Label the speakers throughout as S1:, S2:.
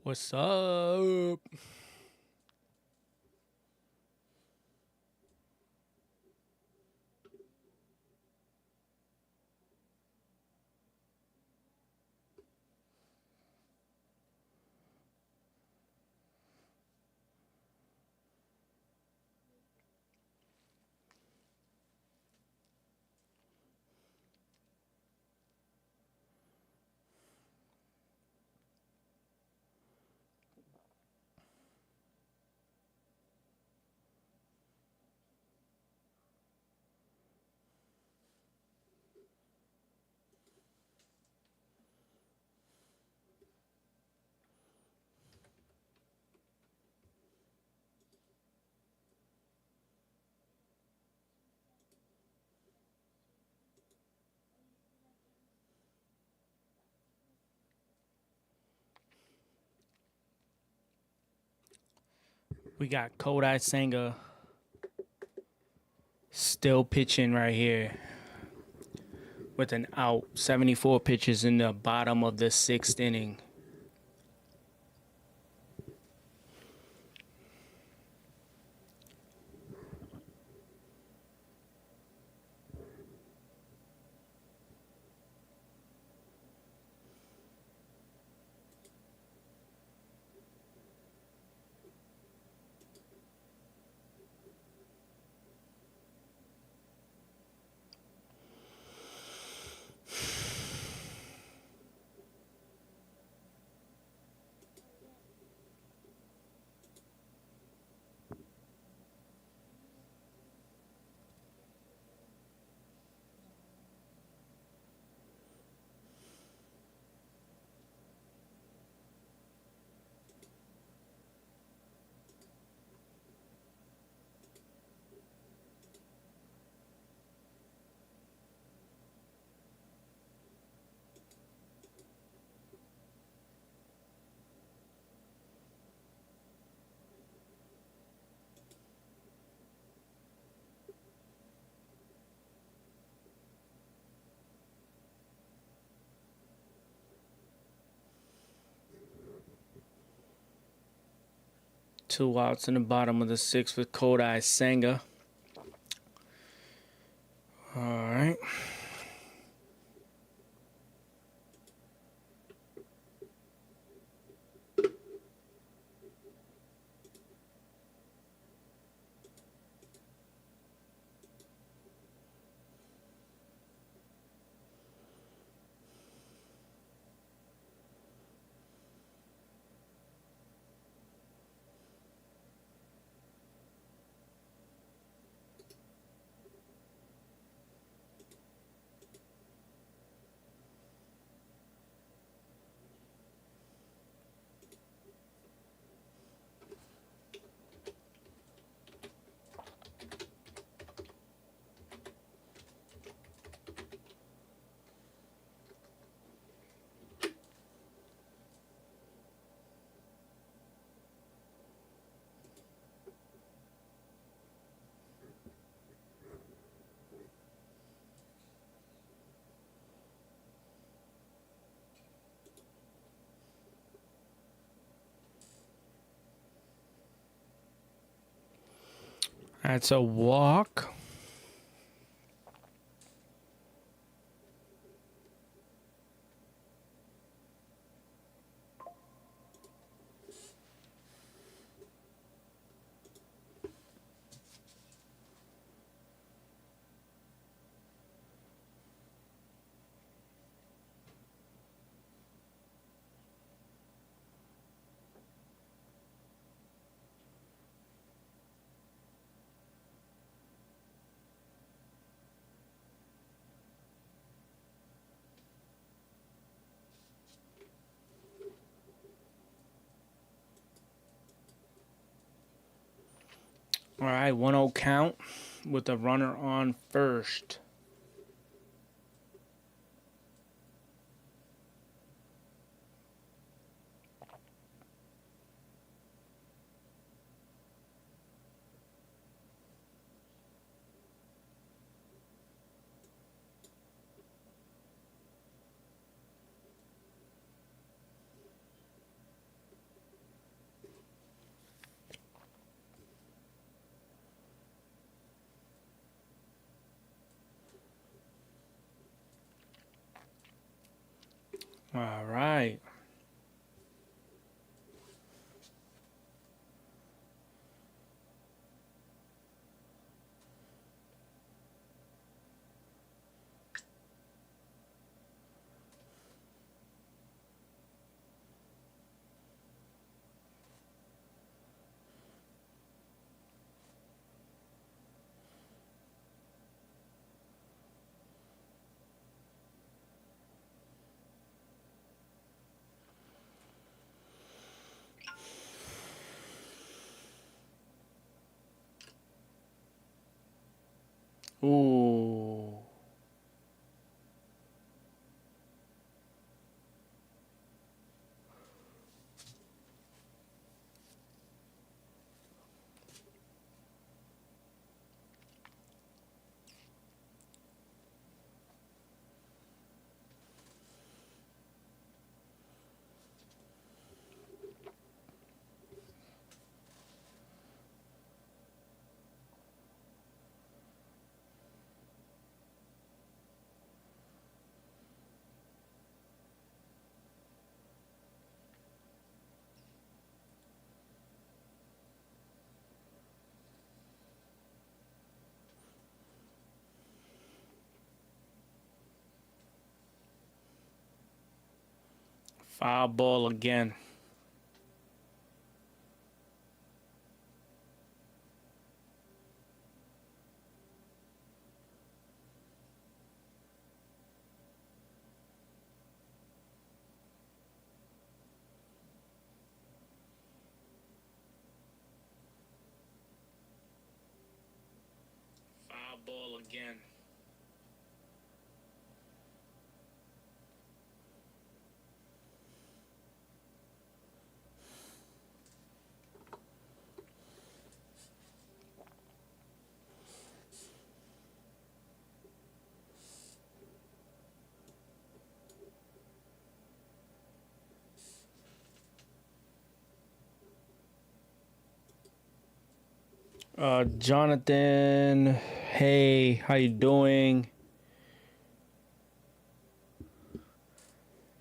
S1: What's up? We got Kodai Senga still pitching right here with an out. 74 pitches in the bottom of the sixth inning. Two outs in the bottom of the sixth with Kodai Senga. All right. That's a walk. All right, 1-0 count with a runner on first. All right. Ooh. Foul ball again. Foul ball again. Jonathan, hey, how you doing?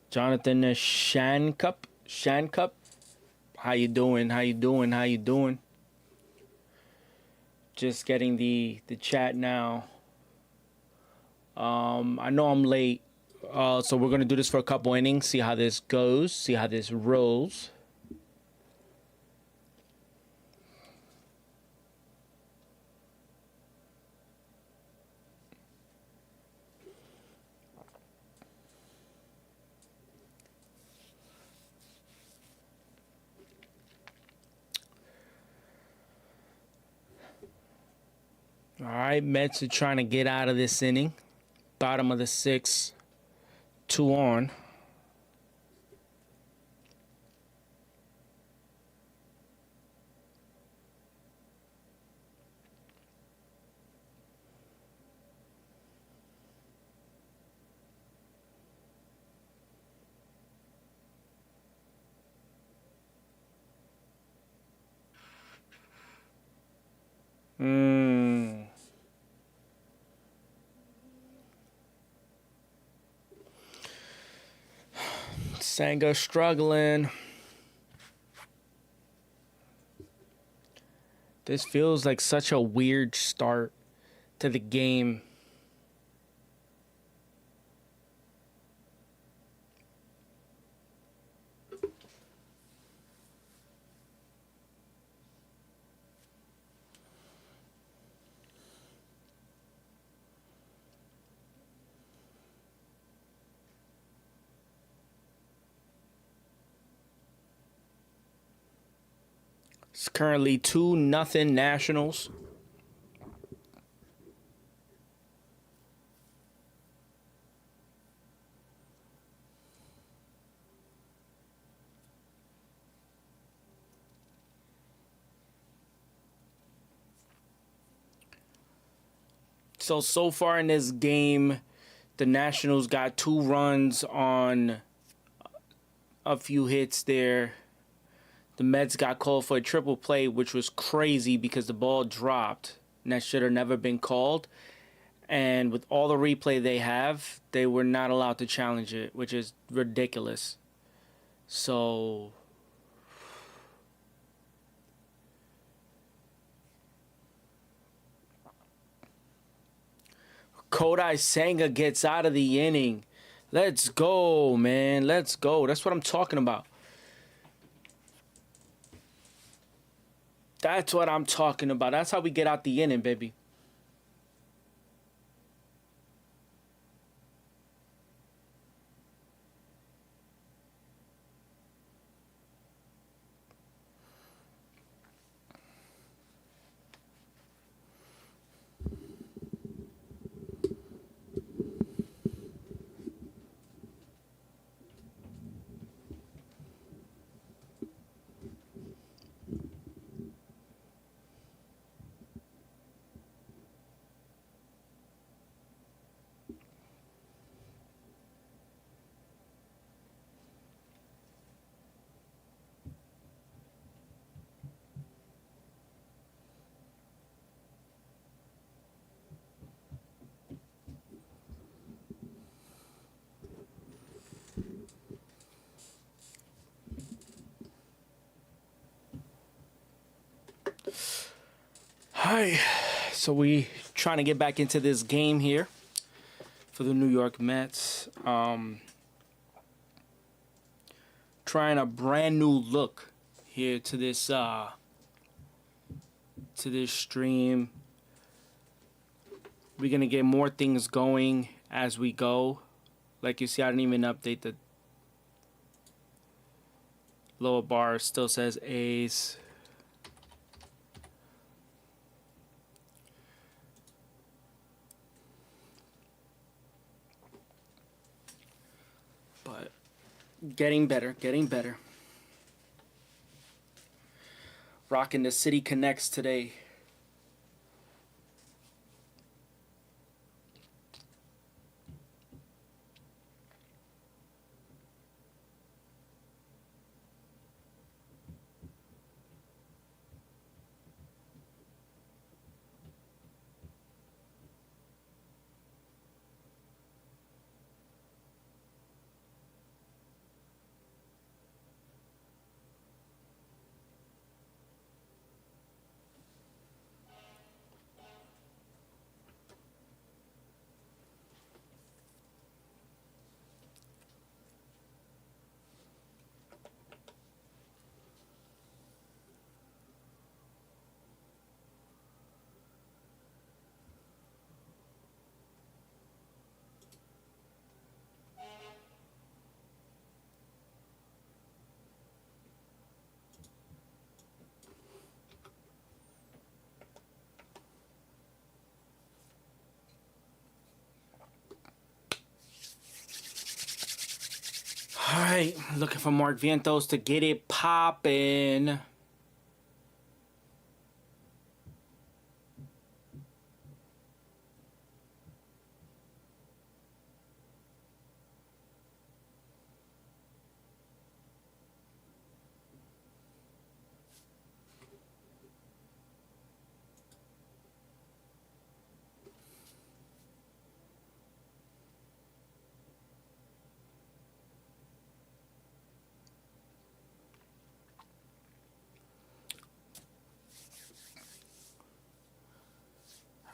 S1: Jonathan Shancup, how you doing? How you doing? How you doing? Just getting the chat now. I know I'm late, so we're gonna do this for a couple innings, see how this goes, see how this rolls. All right, Mets are trying to get out of this inning. Bottom of the sixth, 2 on. Hmm. Senga struggling. This feels like such a weird start to the game. It's currently 2-0 Nationals. So far in this game, the Nationals got 2 runs on a few hits there. The Mets got called for a triple play, which was crazy because the ball dropped, and that should have never been called. And with all the replay they have, they were not allowed to challenge it, which is ridiculous. So Kodai Senga gets out of the inning. Let's go, man. Let's go. That's what I'm talking about. That's what I'm talking about. That's how we get out the inning, baby. Hi. So we trying to get back into this game here for the New York Mets. Trying a brand new look here to this stream. We're gonna get more things going as we go. Like you see, I didn't even update the lower bar. It still says A's. But getting better, getting better. Rocking the City Connects today. All right, looking for Mark Vientos to get it poppin'.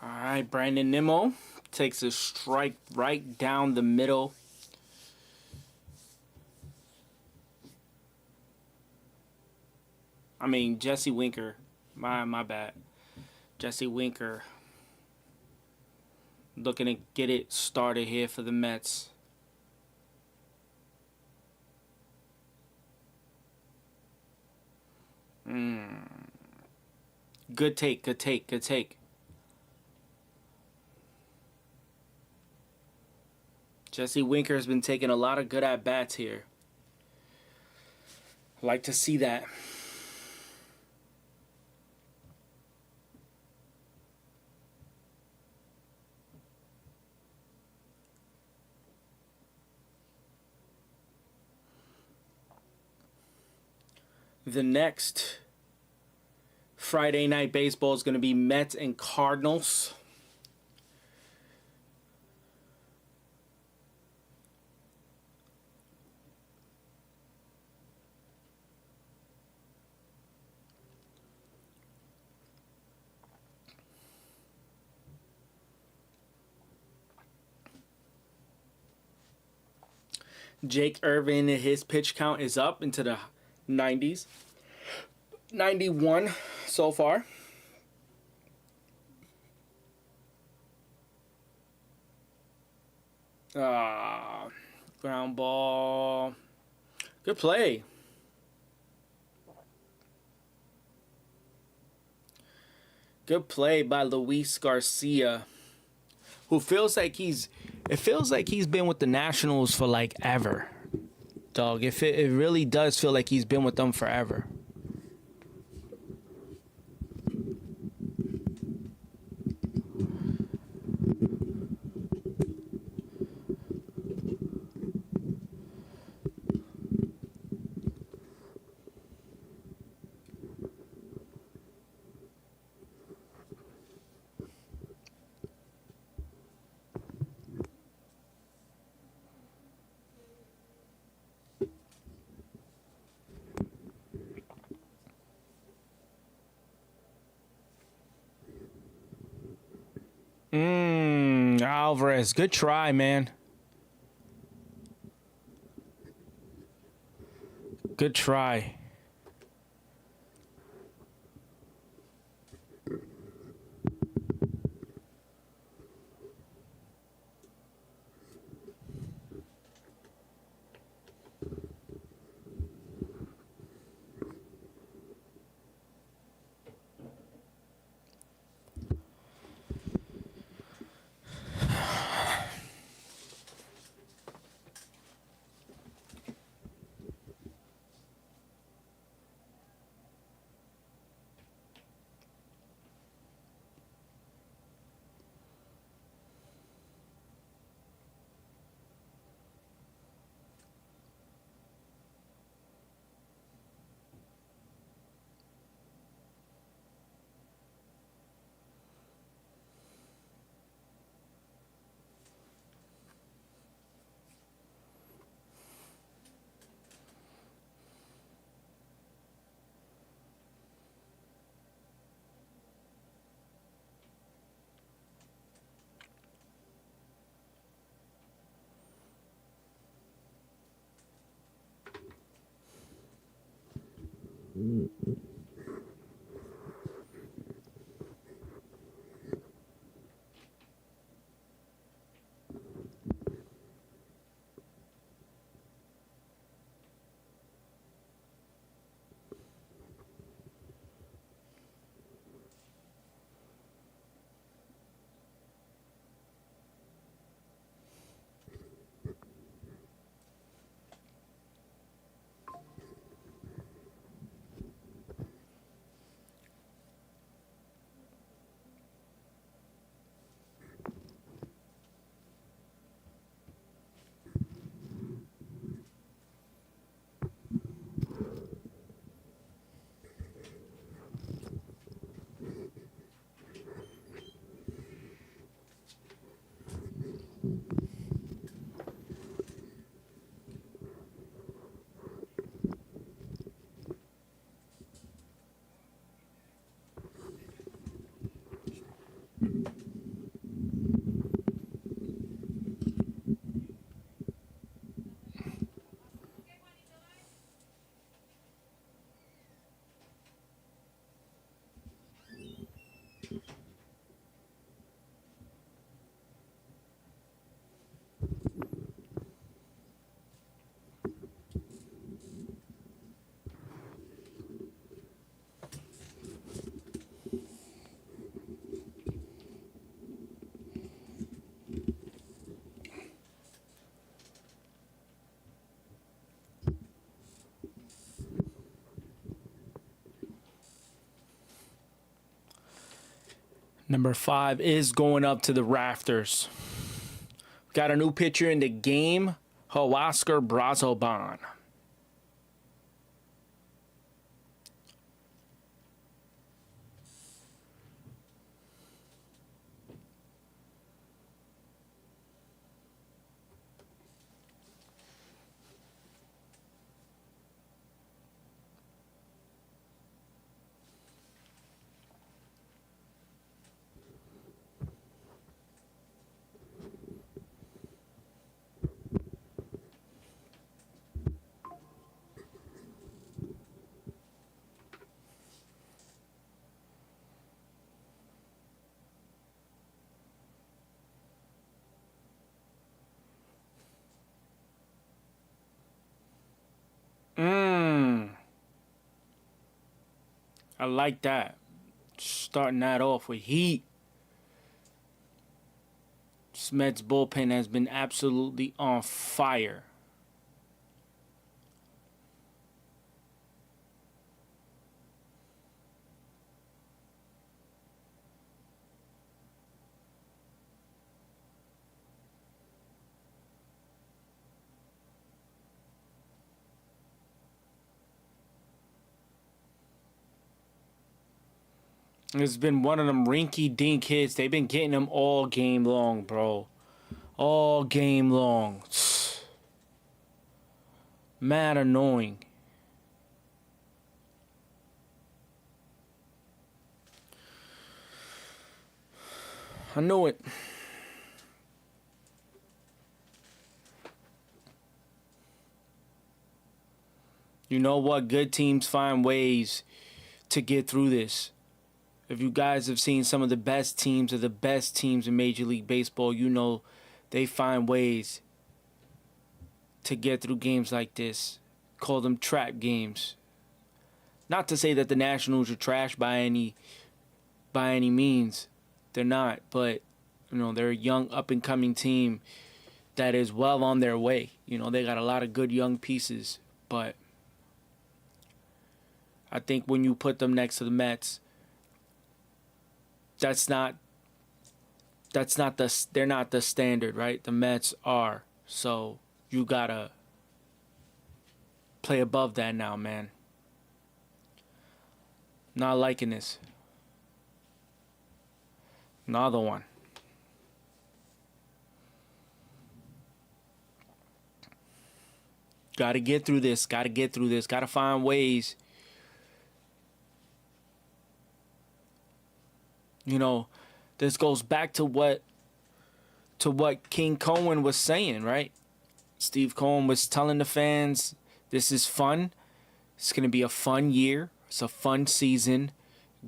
S1: All right, Brandon Nimmo takes a strike right down the middle. I mean, Jesse Winker. My bad. Jesse Winker looking to get it started here for the Mets. Good take, good take, good take. Jesse Winker has been taking a lot of good at-bats here. Like to see that. The next Friday night baseball is going to be Mets and Cardinals. Jake Irvin, his pitch count is up into the 90s. 91 so far. Ground ball. Good play. Good play by Luis Garcia, who feels like it feels like he's been with the Nationals for like ever. Dog, it really does feel like he's been with them forever. Alvarez, good try, man. Good try. Number 5 is going up to the rafters. Got a new pitcher in the game, Huascar Brazoban. I like that. Starting that off with heat. This Mets bullpen has been absolutely on fire. It's been one of them rinky-dink hits. They've been getting them all game long, bro. All game long. Mad annoying. I know it. You know what? Good teams find ways to get through this. If you guys have seen some of the best teams or the best teams in Major League Baseball, you know they find ways to get through games like this. Call them trap games. Not to say that the Nationals are trash by any means. They're not, but you know, they're a young up and coming team that is well on their way. You know, they got a lot of good young pieces, but I think when you put them next to the Mets, they're not the standard, right? The Mets are. So you gotta play above that now, man. Not liking this. Another one. Gotta get through this. Gotta find ways. You know, this goes back to what King Cohen was saying, right? Steve Cohen was telling the fans, this is fun. It's going to be a fun year. It's a fun season.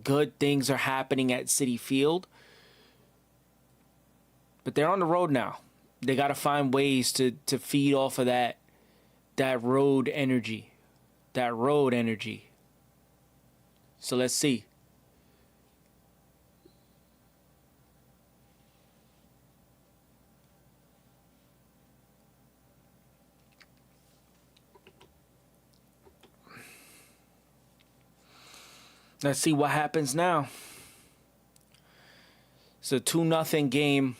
S1: Good things are happening at Citi Field. But they're on the road now. They got to find ways to feed off of that road energy. That road energy. So let's see. Let's see what happens now. It's a 2-0 game.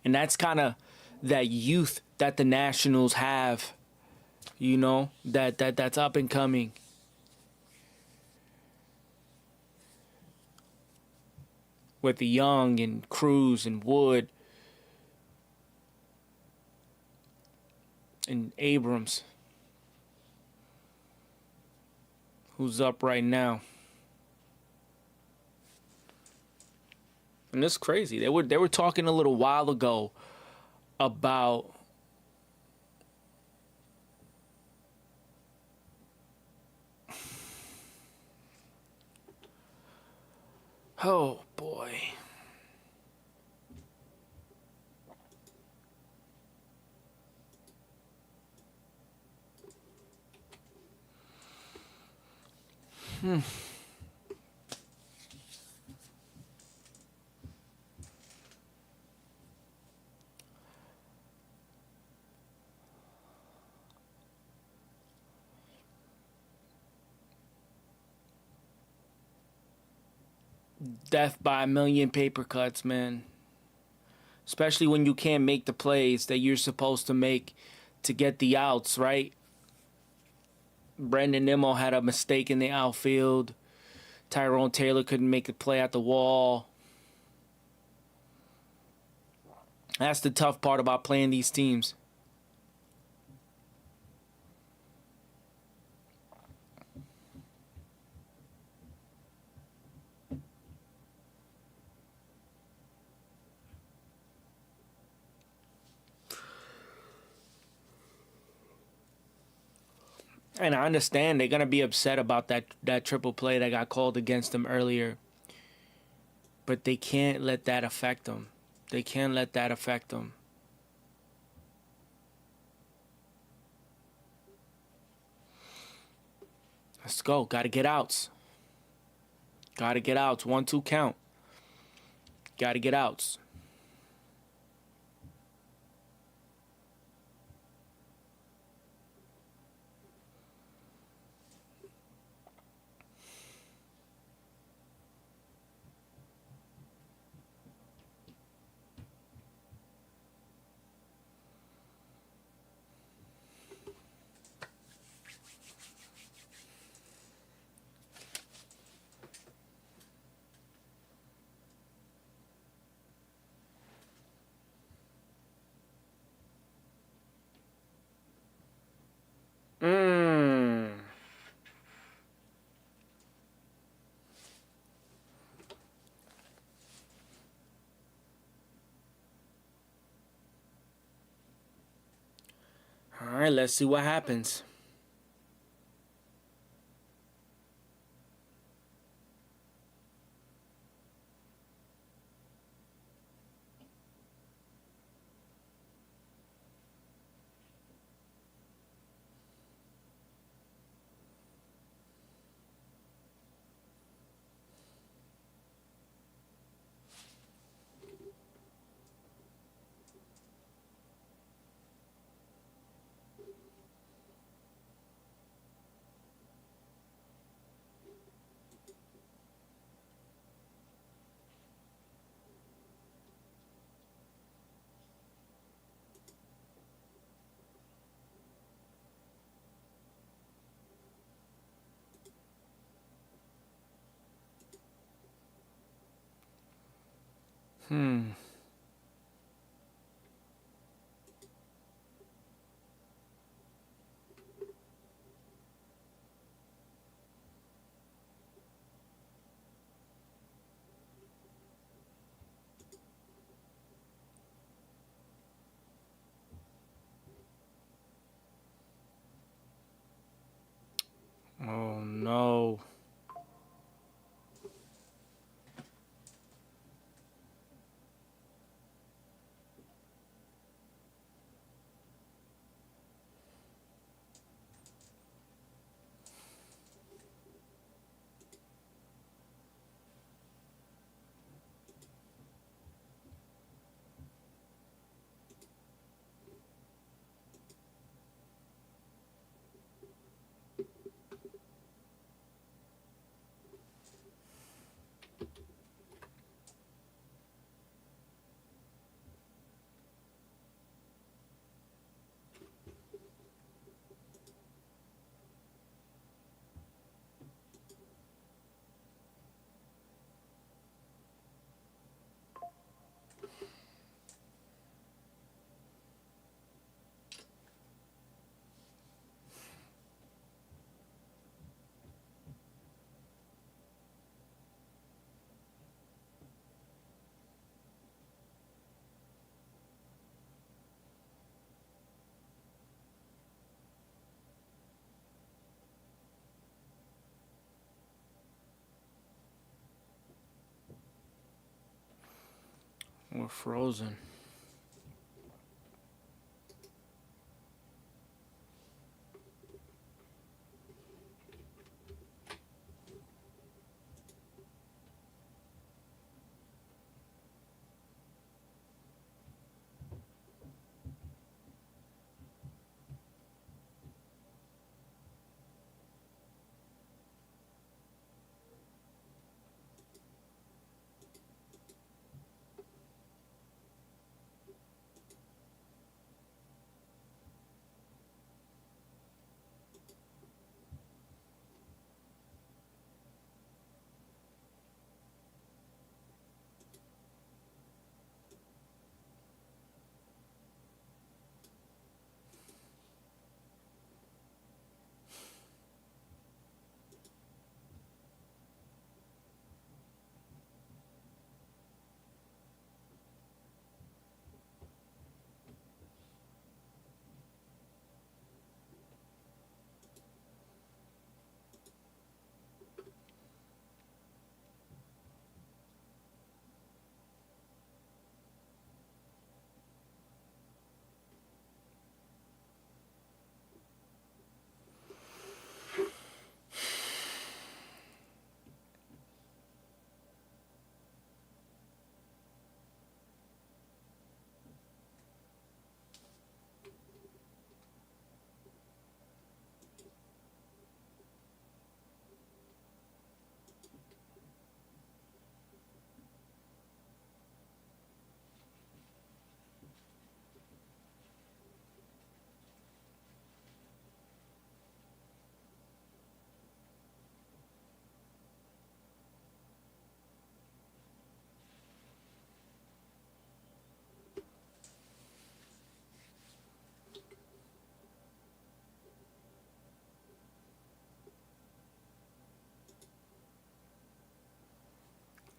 S1: And that's kind of that youth that the Nationals have, you know, that's up and coming. With the Young and Cruz and Wood and Abrams, who's up right now. And it's crazy. They were talking a little while ago about oh boy. Death by a million paper cuts, man. Especially when you can't make the plays that you're supposed to make to get the outs, right? Brandon Nimmo had a mistake in the outfield. Tyrone Taylor couldn't make a play at the wall. That's the tough part about playing these teams. And I understand they're going to be upset about that triple play that got called against them earlier. But they can't let that affect them. They can't let that affect them. Let's go. Gotta get outs. Gotta get outs. 1-2 count. Gotta get outs. Mmm. All right, let's see what happens. Hmm. Oh no. We're frozen.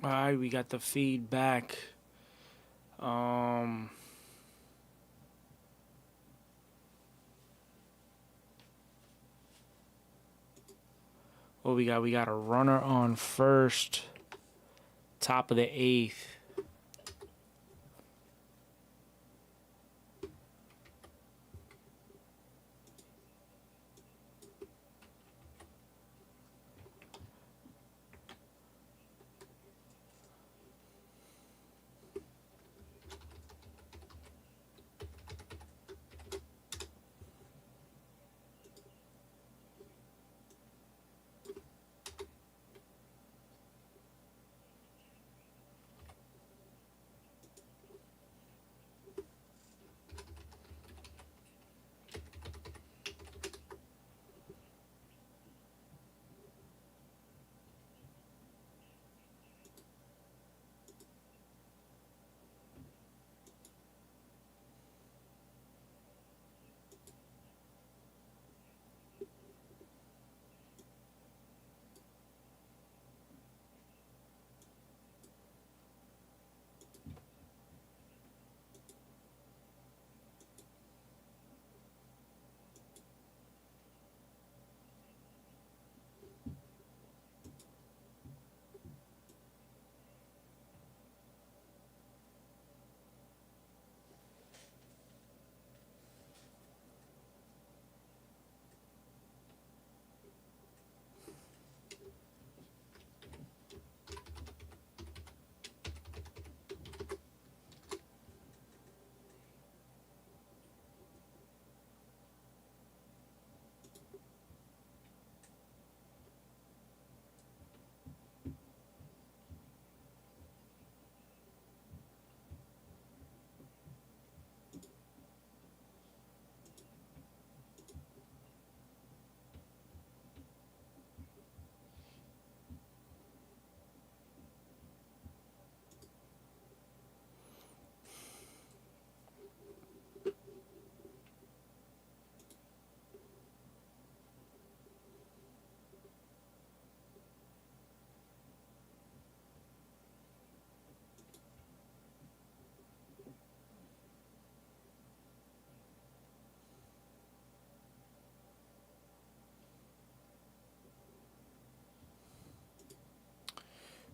S1: All right, we got the feedback. Um, what we got? We got a runner on first, top of the eighth.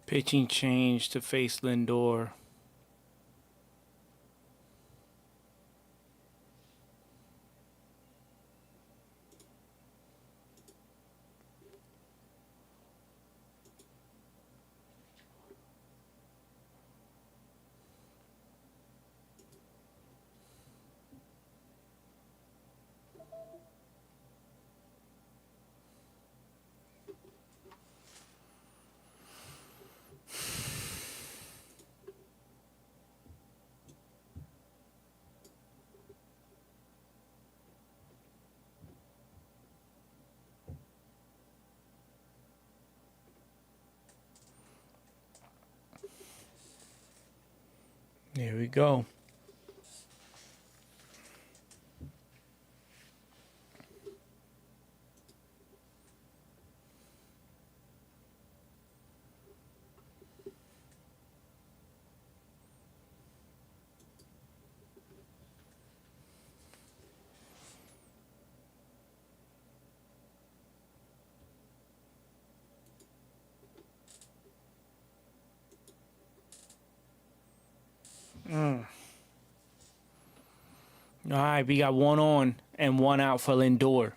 S1: Pitching change to face Lindor. There we go. All right, we got one on and one out for Lindor.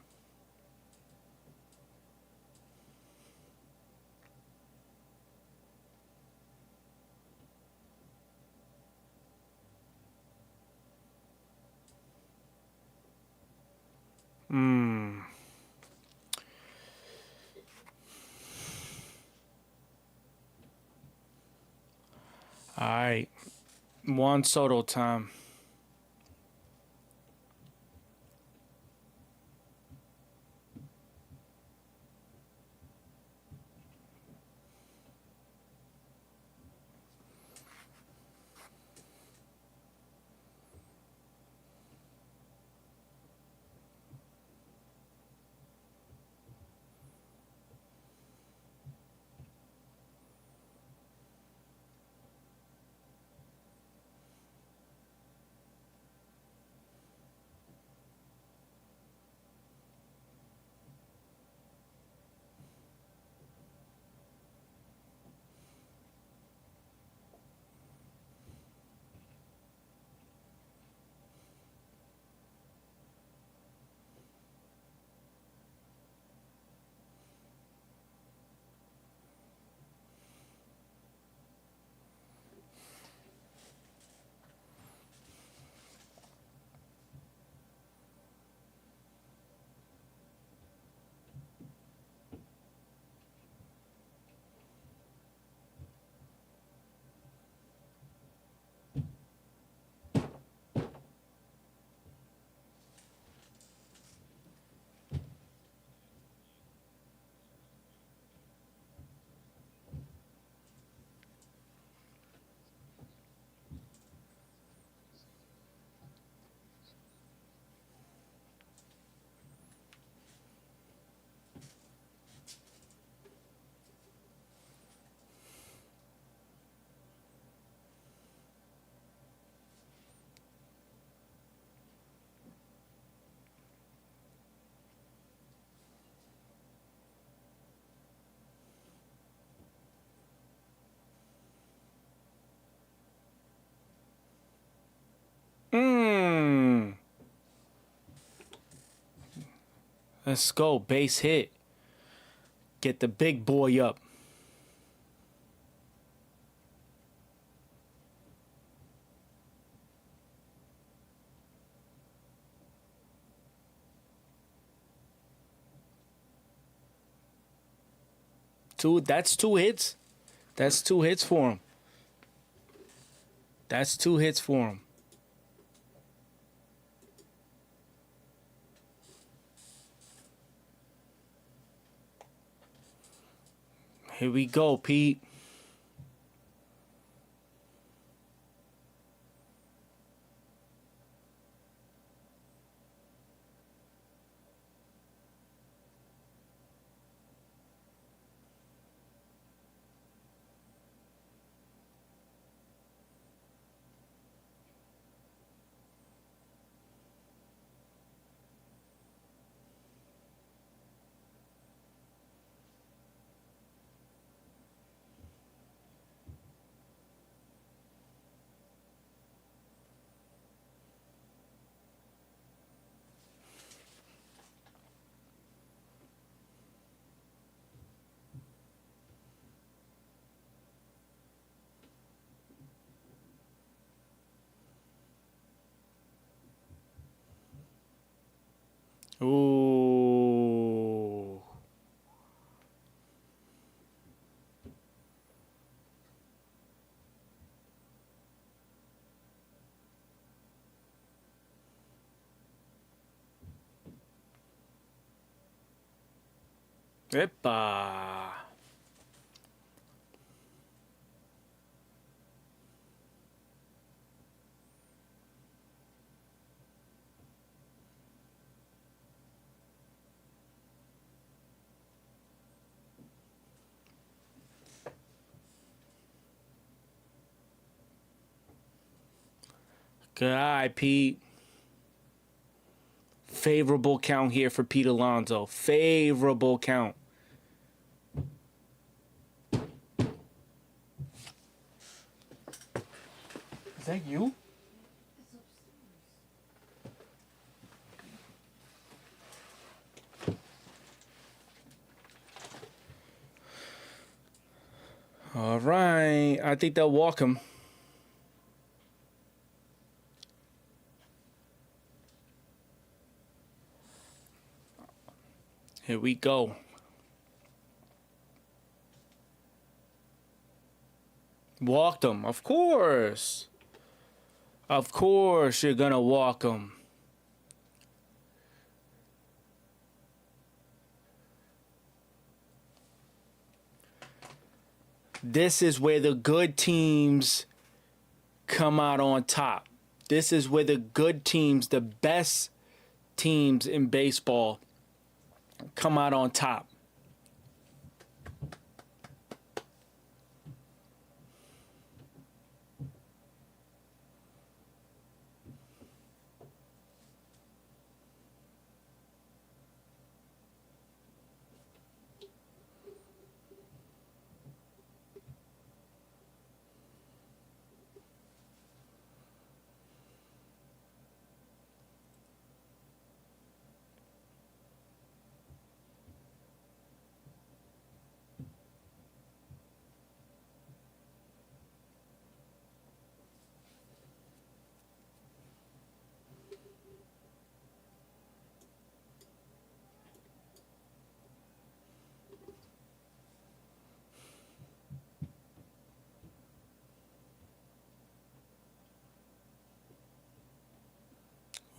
S1: All right, Juan Soto time. Let's go. Base hit. Get the big boy up. That's two hits. That's two hits for him. That's two hits for him. Here we go, Pete. Ooh. Epa. Good eye, Pete. Favorable count here for Pete Alonso. Favorable count. Is that you? All right. I think they'll walk him. Here we go. Walked him, of course. Of course you're going to walk him. This is where the good teams come out on top. This is where the good teams, the best teams in baseball, come out on top.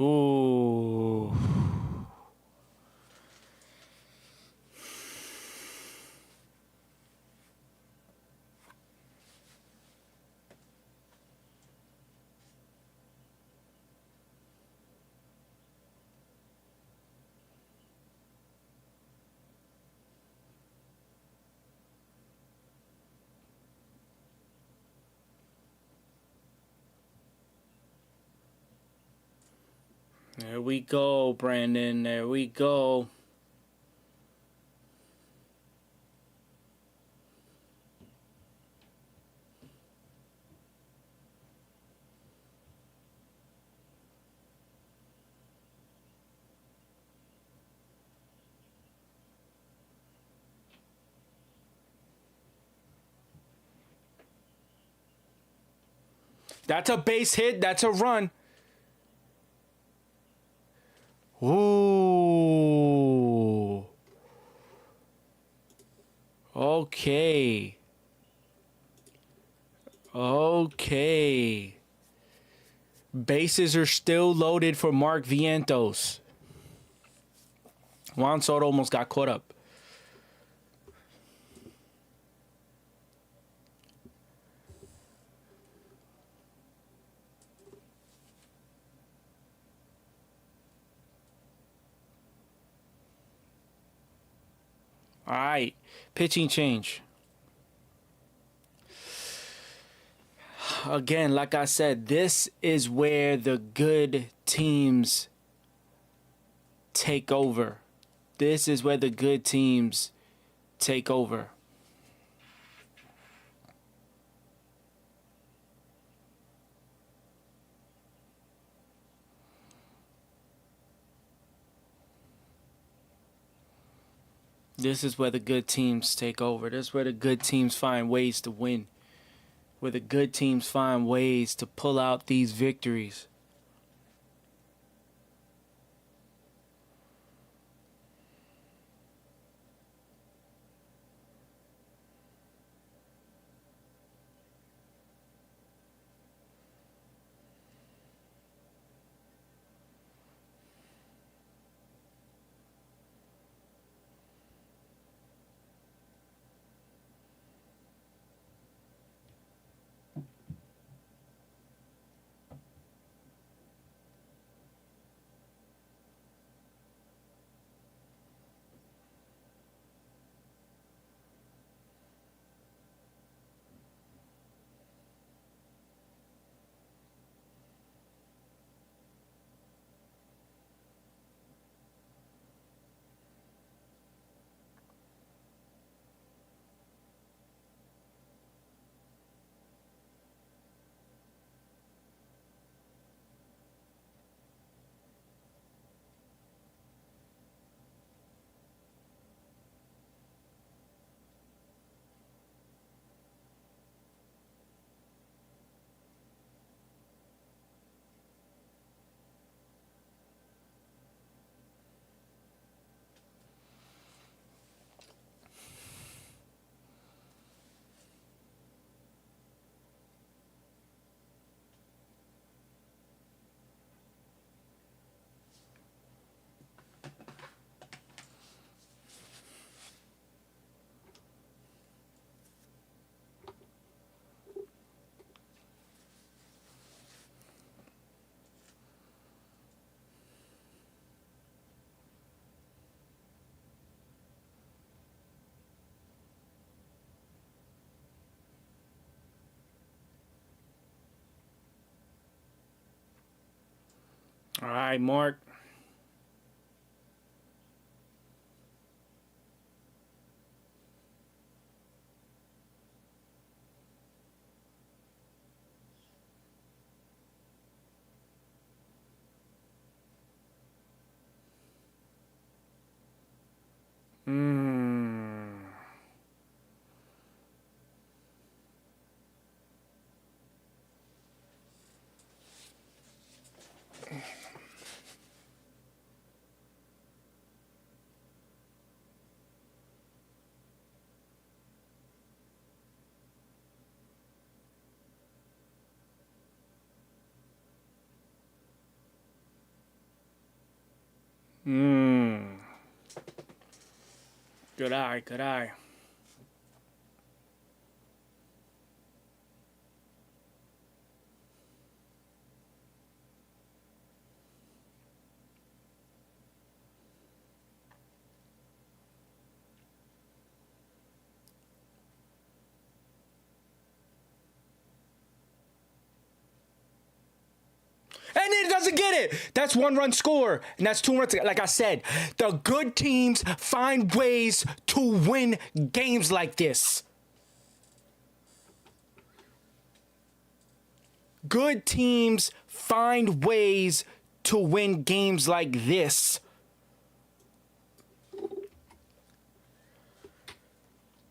S1: Ooh. There we go, Brandon. There we go. That's a base hit. That's a run. Ooh. Okay. Okay. Bases are still loaded for Mark Vientos. Juan Soto almost got caught up. All right. Pitching change. Again, like I said, this is where the good teams take over. This is where the good teams take over. This is where the good teams take over. This is where the good teams find ways to win. Where the good teams find ways to pull out these victories. All right, Mark. Mmm. Mmm. Good eye, good eye. And it doesn't get it. That's 1 run score. And that's 2 runs. Like I said, the good teams find ways to win games like this. Good teams find ways to win games like this.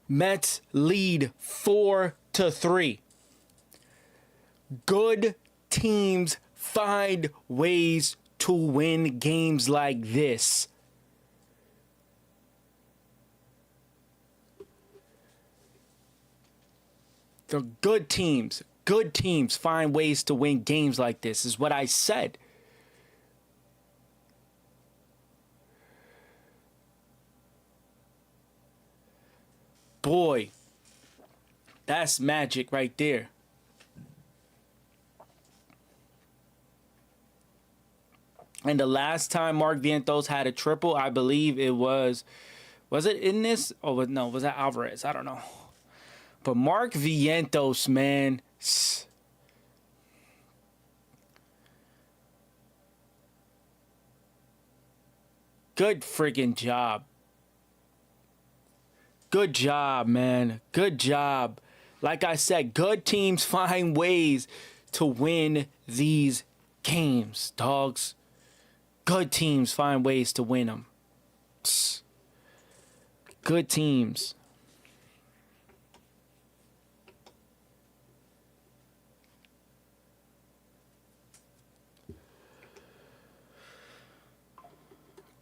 S1: Mets lead 4-3. Good teams find ways to win games like this. The good teams find ways to win games like this, is what I said. Boy, that's magic right there. And the last time Mark Vientos had a triple, I believe it was it in this? Oh, no, was that Alvarez? I don't know. But Mark Vientos, man, good friggin' job. Good job, man. Good job. Like I said, good teams find ways to win these games, dogs. Good teams find ways to win them. Good teams.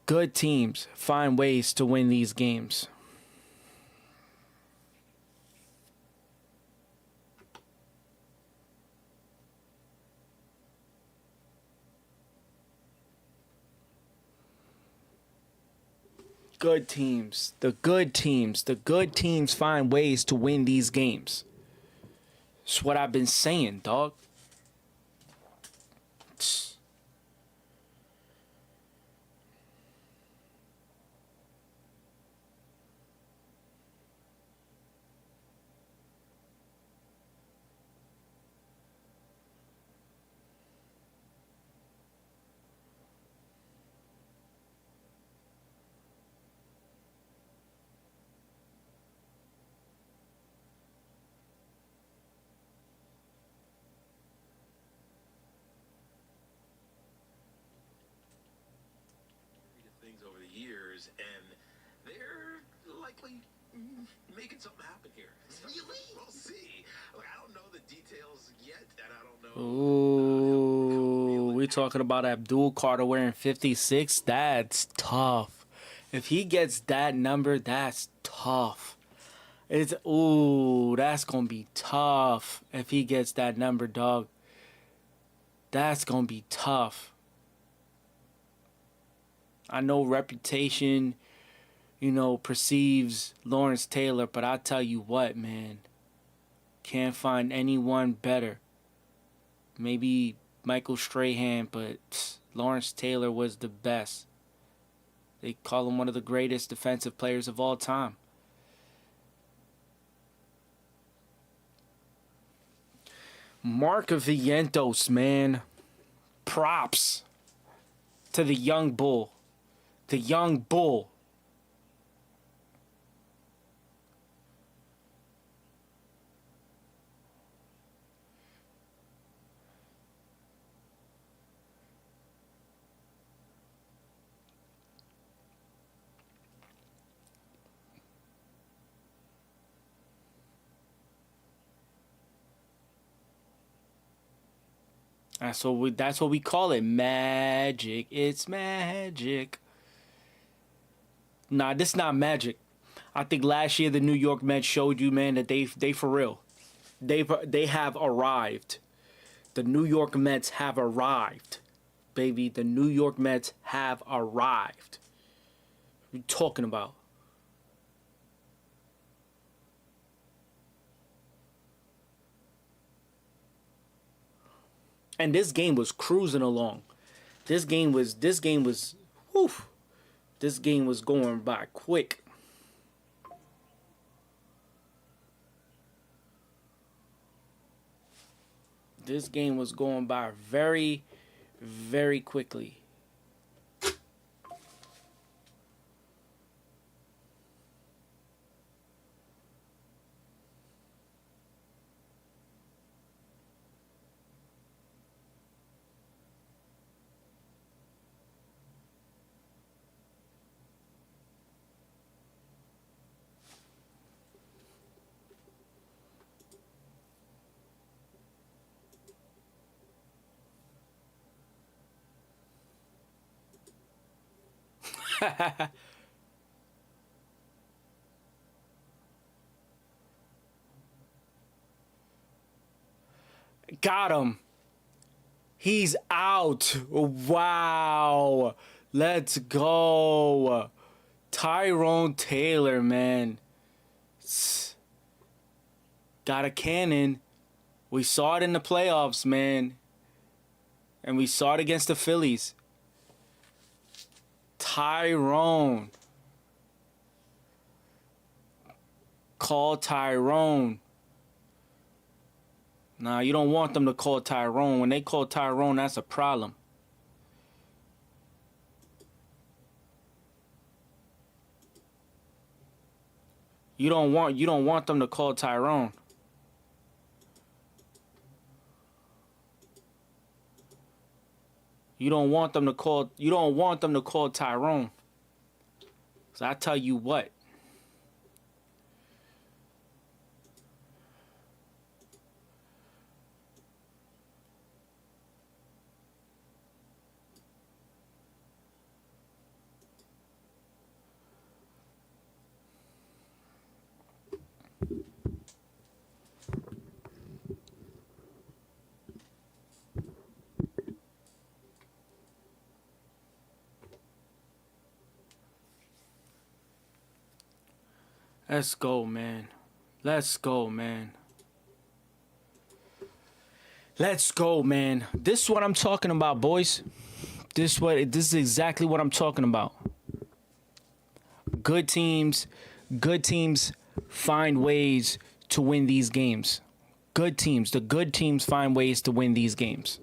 S1: Good teams find ways to win these games. Good teams. The good teams. The good teams find ways to win these games. That's what I've been saying, dog.
S2: Things over the years, and they're likely making something happen here. Really? We'll see. Like, I don't know the details yet, and I don't know.
S1: Ooh, we talking about Abdul Carter wearing 56? That's tough. If he gets that number, that's tough. That's gonna be tough if he gets that number, dog. That's gonna be tough. I know reputation, perceives Lawrence Taylor, but I tell you what, man, can't find anyone better. Maybe Michael Strahan, but Lawrence Taylor was the best. They call him one of the greatest defensive players of all time. Mark Vientos, man. Props to the young bull. The young bull. That's what we call it. Magic. It's magic. Nah, this not magic. I think last year the New York Mets showed you, man, that they for real. They have arrived. The New York Mets have arrived. Baby, the New York Mets have arrived. What are you talking about? And this game was cruising along. This game was whew, this game was going by quick. This game was going by very, very quickly. Got him. He's out. Wow. Let's go. Tyrone Taylor, man. Got a cannon. We saw it in the playoffs, man. And we saw it against the Phillies. Tyrone. Call Tyrone. Nah, you don't want them to call Tyrone. When they call Tyrone, that's a problem. You don't want them to call Tyrone. You don't want them to call Tyrone. So I tell you what. Let's go, man. Let's go, man. Let's go, man. This is what I'm talking about, boys. This is exactly what I'm talking about. Good teams find ways to win these games. The good teams find ways to win these games.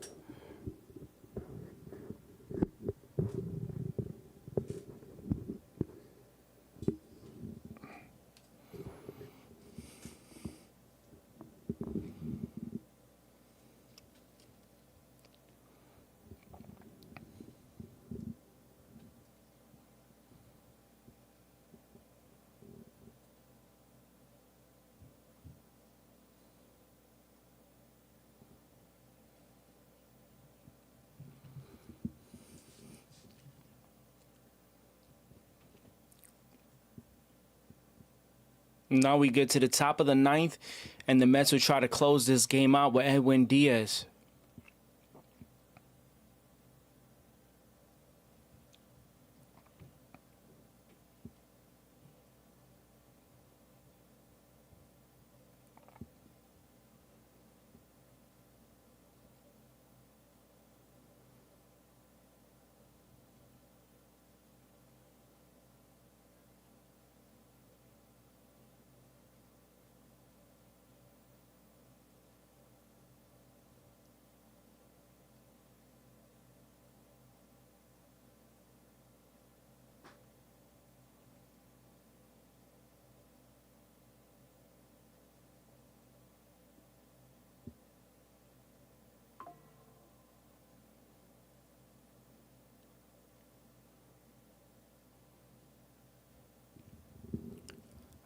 S1: Now we get to the top of the ninth, and the Mets will try to close this game out with Edwin Diaz.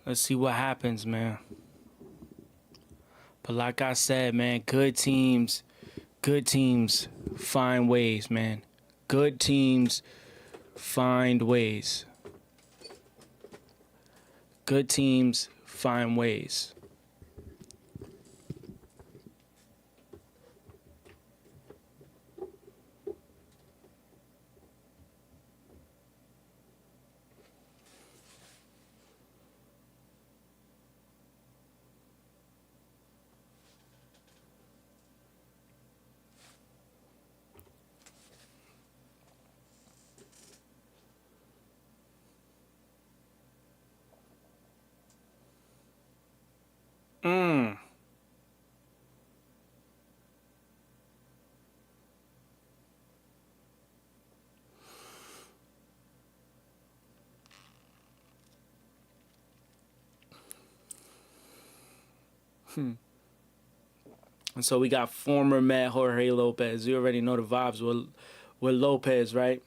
S1: Let's see what happens, man. But like I said, man, good teams find ways, man. Good teams find ways. Good teams find ways. And so we got former Met Jorge Lopez. You already know the vibes with Lopez, right?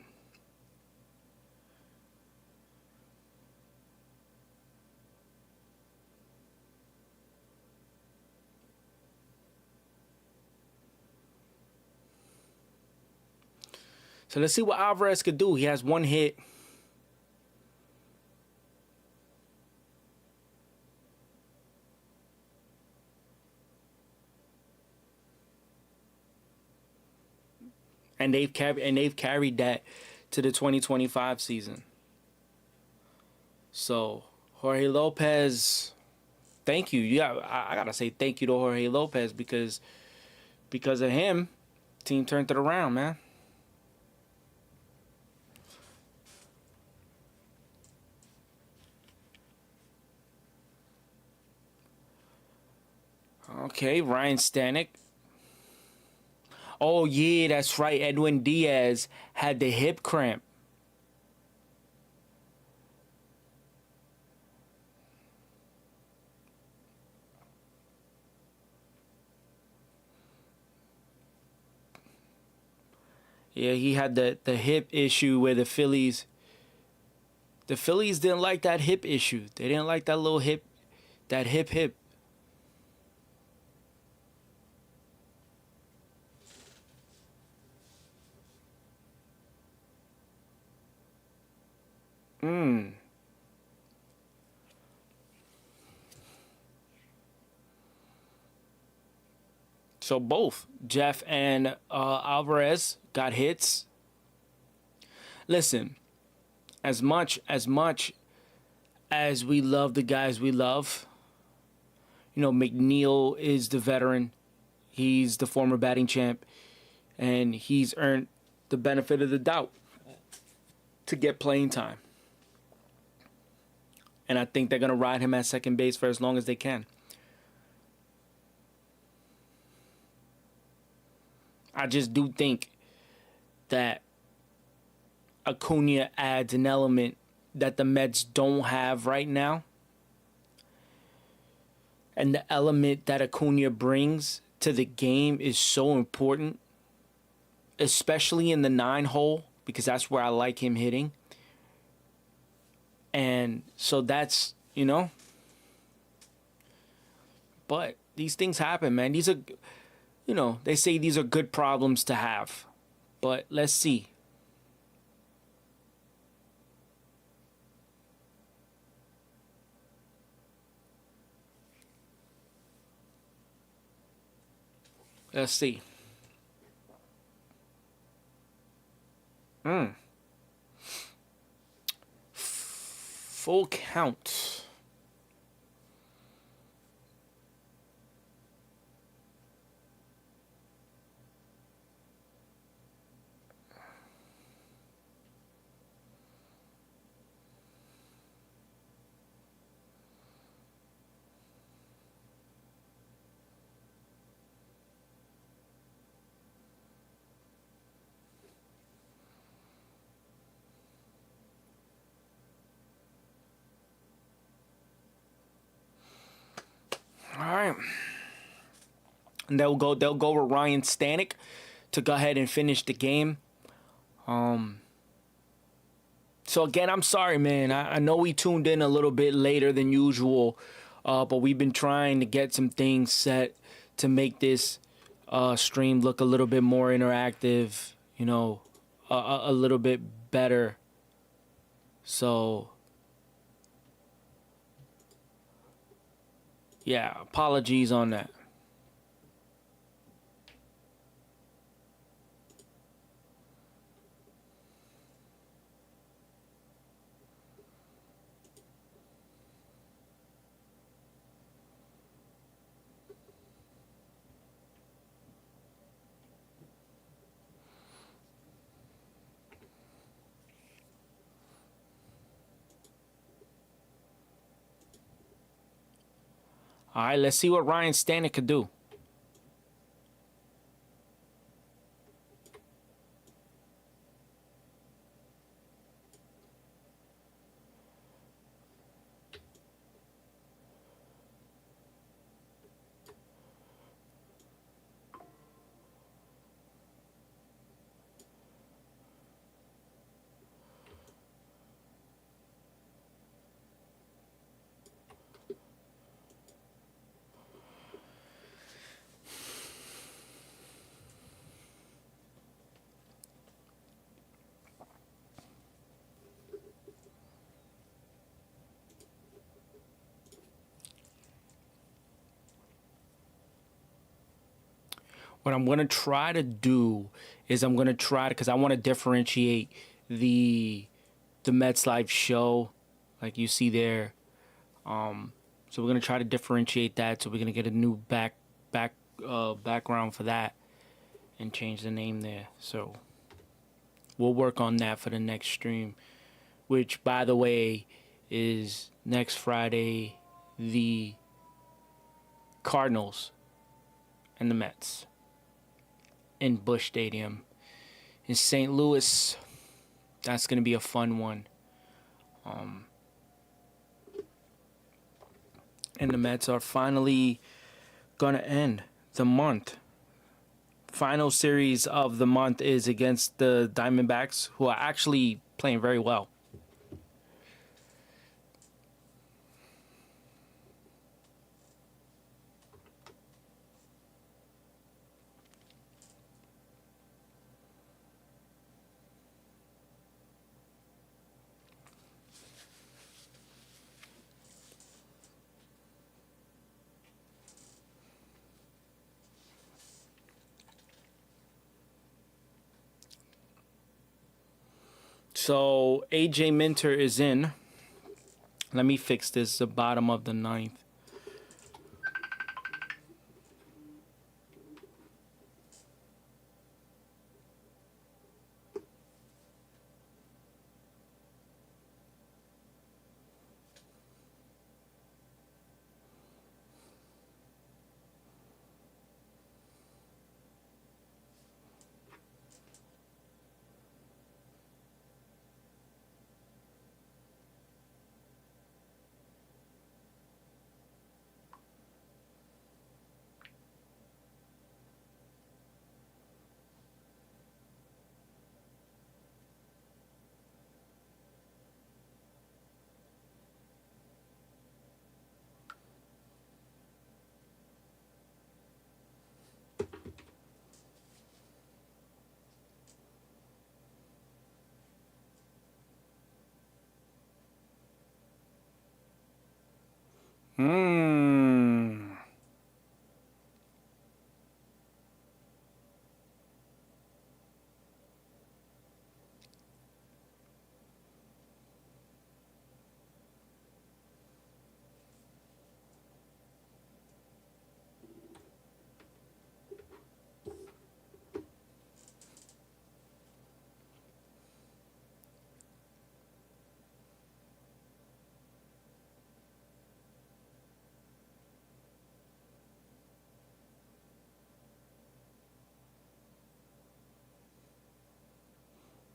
S1: So let's see what Alvarez could do. He has one hit. and they've carried that to the 2025 season. So Jorge Lopez, thank you. Yeah, I gotta say thank you to Jorge Lopez because of him, team turned it around, man. Okay, Ryan Stanek. Oh yeah, that's right. Edwin Diaz had the hip cramp. Yeah, he had the hip issue where the Phillies didn't like that hip issue. They didn't like that little hip, that hip. Mm. So both Jeff and Alvarez got hits. Listen, as much as we love the guys we love, you know, McNeil is the veteran. He's the former batting champ, and he's earned the benefit of the doubt to get playing time. And I think they're gonna ride him at second base for as long as they can. I just do think that Acuna adds an element that the Mets don't have right now. And the element that Acuna brings to the game is so important, especially in the 9 hole, because that's where I like him hitting. And so that's, you know, but these things happen, man. These are, you know, they say these are good problems to have. But let's see. Let's see. Full count. All right. And they'll go with Ryan Stanek to go ahead and finish the game. So again, I'm sorry, man. I know we tuned in a little bit later than usual, but we've been trying to get some things set to make this stream look a little bit more interactive, you know, a little bit better. So yeah, apologies on that. All right, let's see what Ryan Stanek could do. What I'm gonna try to do is I'm gonna try to, because I want to differentiate the Mets live show, like you see there. So we're gonna try to differentiate that. So we're gonna get a new background for that and change the name there. So we'll work on that for the next stream, which, by the way, is next Friday. The Cardinals and the Mets in Busch Stadium in St. Louis. That's gonna be a fun one. And the Mets are finally gonna end the month. Final series of the month is against the Diamondbacks, who are actually playing very well. So AJ Minter is in. Let me fix this. The bottom of the ninth. Hmm.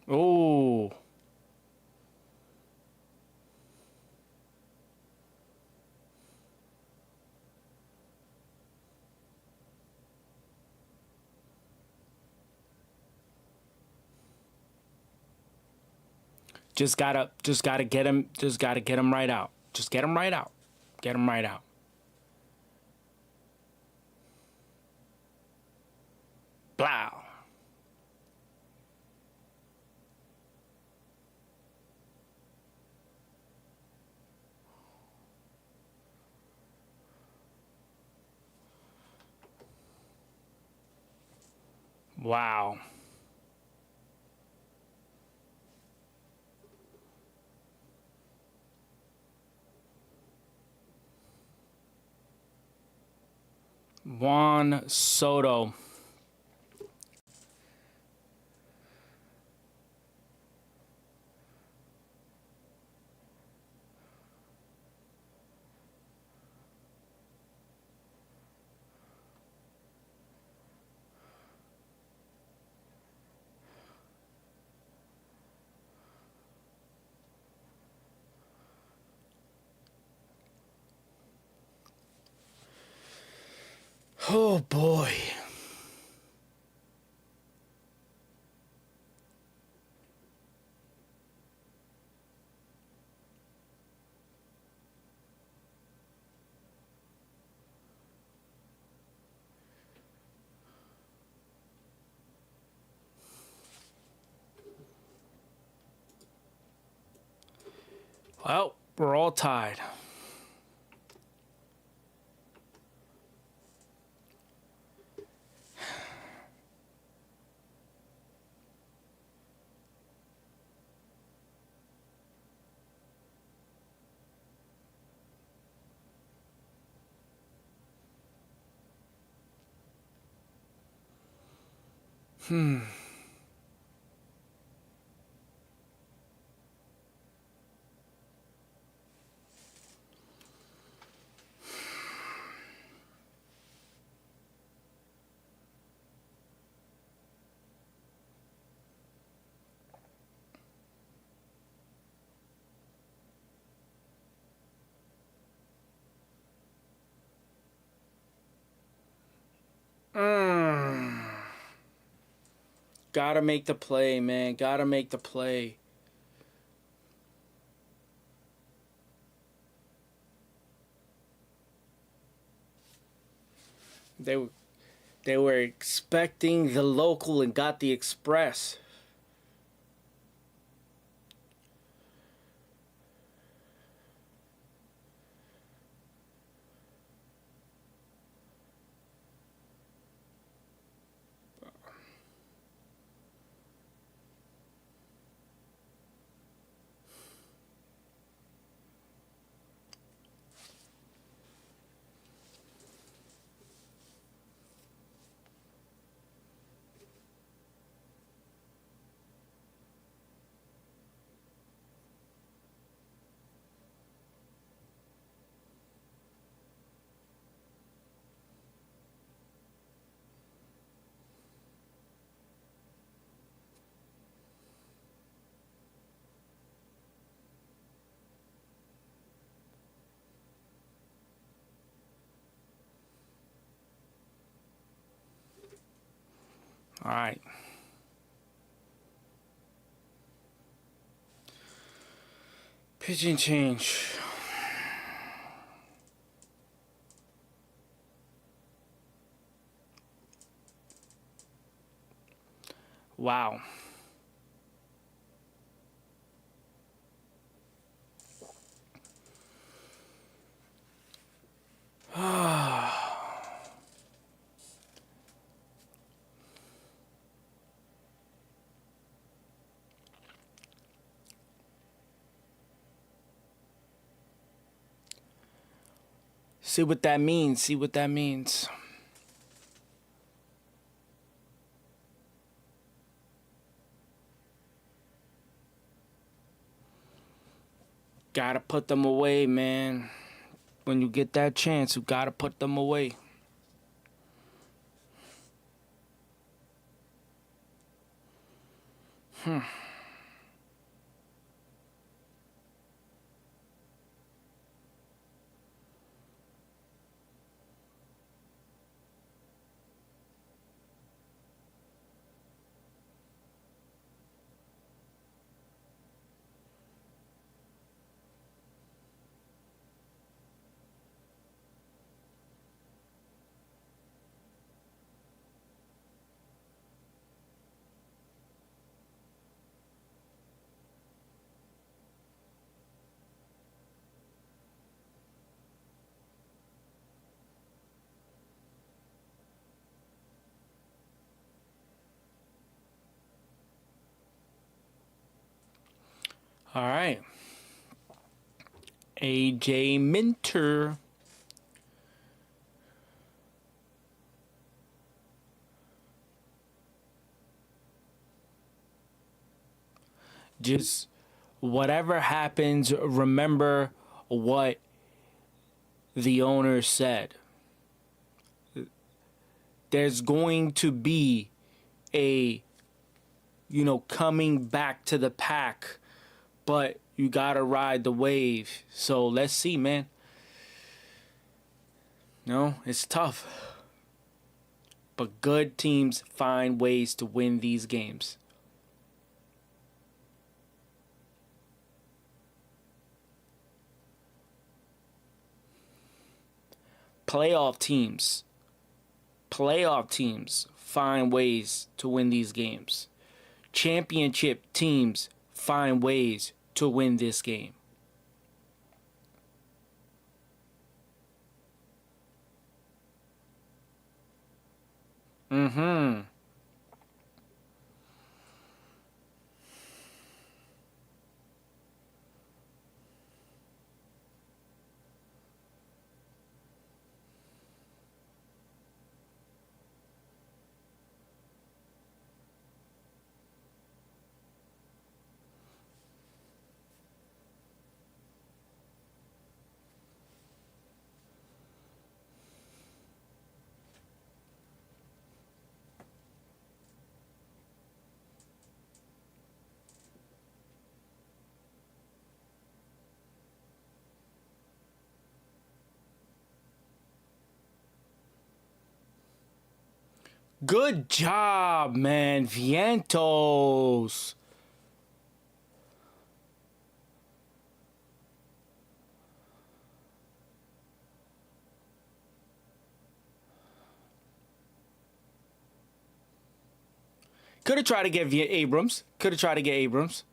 S1: Oh. Just gotta get him. Just gotta get him right out. Just get him right out. Get him right out. Blow. Wow. Juan Soto. Oh boy. Well, we're all tied. Gotta make the play, man. Gotta make the play. They they were expecting the local and got the express. All right. Pitching change. Wow. See what that means. See what that means. Gotta put them away, man. When you get that chance, you gotta put them away. All right. AJ Minter. Just whatever happens, remember what the owner said. There's going to be a, coming back to the pack, but you gotta ride the wave. So let's see, man. No, it's tough. But good teams find ways to win these games. Playoff teams find ways to win these games. Championship teams find ways to win this game. Mm-hmm. Good job, man. Vientos. Could have tried to get Abrams. Could have tried to get Abrams.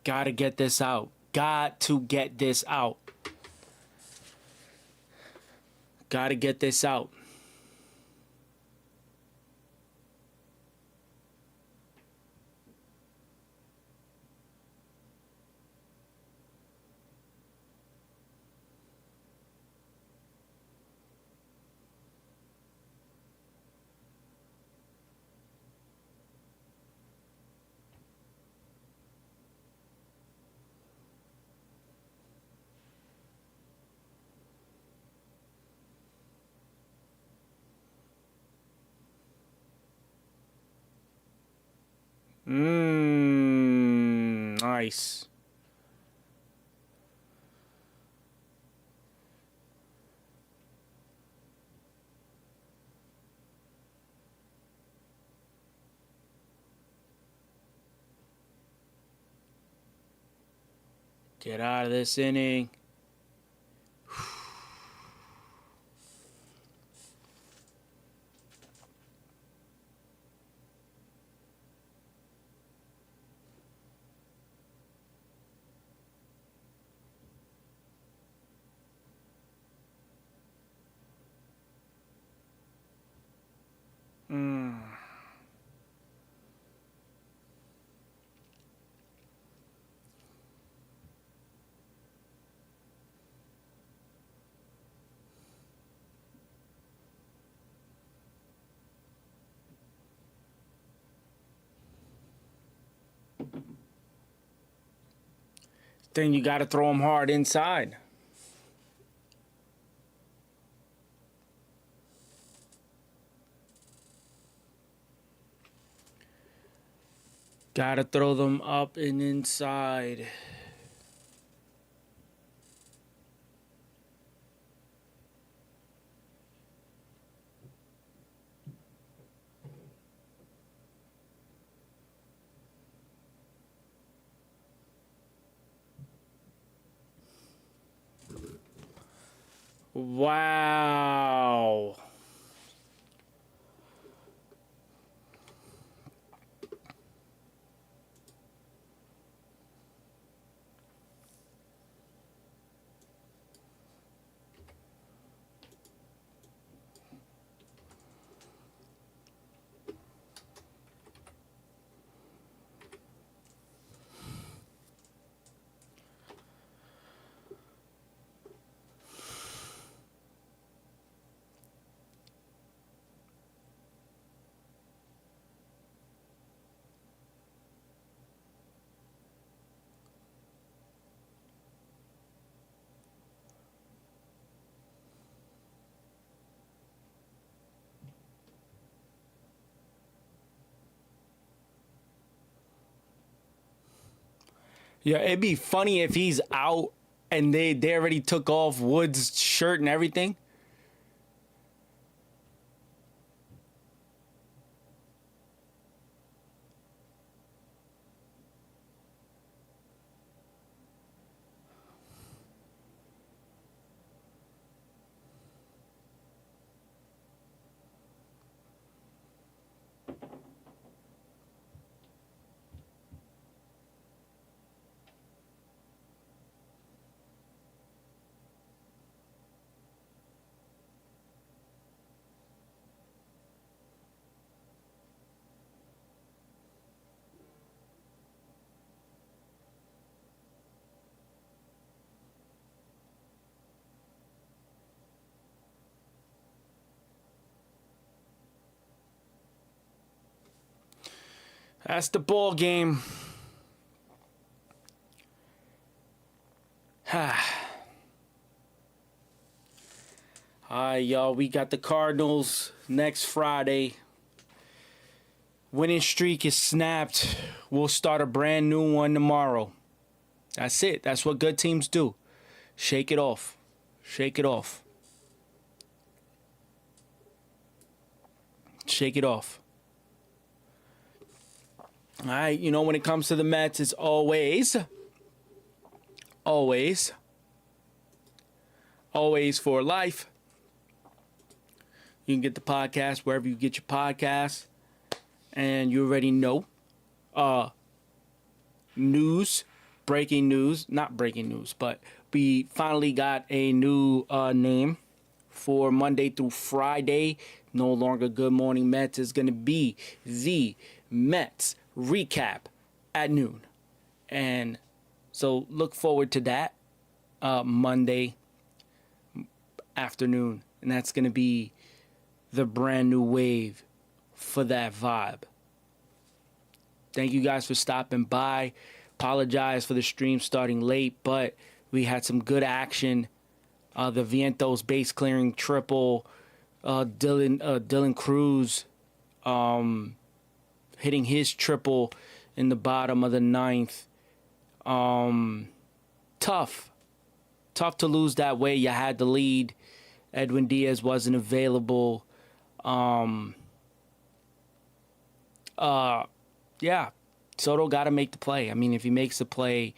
S1: Gotta get this out. Got to get this out. Gotta get this out. Nice. Get out of this inning. Then you gotta throw him hard inside. Gotta throw them up and inside. Wow. Yeah, it'd be funny if he's out and they already took off Woods' shirt and everything. That's the ball game. All right, y'all. We got the Cardinals next Friday. Winning streak is snapped. We'll start a brand new one tomorrow. That's it. That's what good teams do. Shake it off. Shake it off. Shake it off. All right, you know, when it comes to the Mets, it's always for life. You can get the podcast wherever you get your podcasts. And you already know. Breaking news. Not breaking news, but we finally got a new name for Monday through Friday. No longer Good Morning Mets. Is going to be the Mets Recap at noon. And so look forward to that Monday afternoon. And that's going to be the brand new wave for that vibe. Thank you guys for stopping by. Apologize for the stream starting late, but we had some good action. The Vientos base clearing triple. Dylan Cruz hitting his triple in the bottom of the ninth. Tough to lose that way. You had the lead. Edwin Diaz wasn't available. Yeah, Soto got to make the play. I mean, if he makes the play,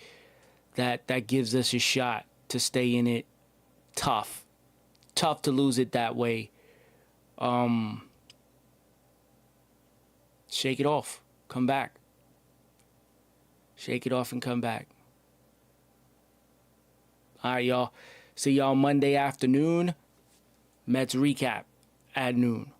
S1: that gives us a shot to stay in it. Tough to lose it that way. Shake it off. Come back. Shake it off and come back. All right, y'all. See y'all Monday afternoon. Mets recap at noon.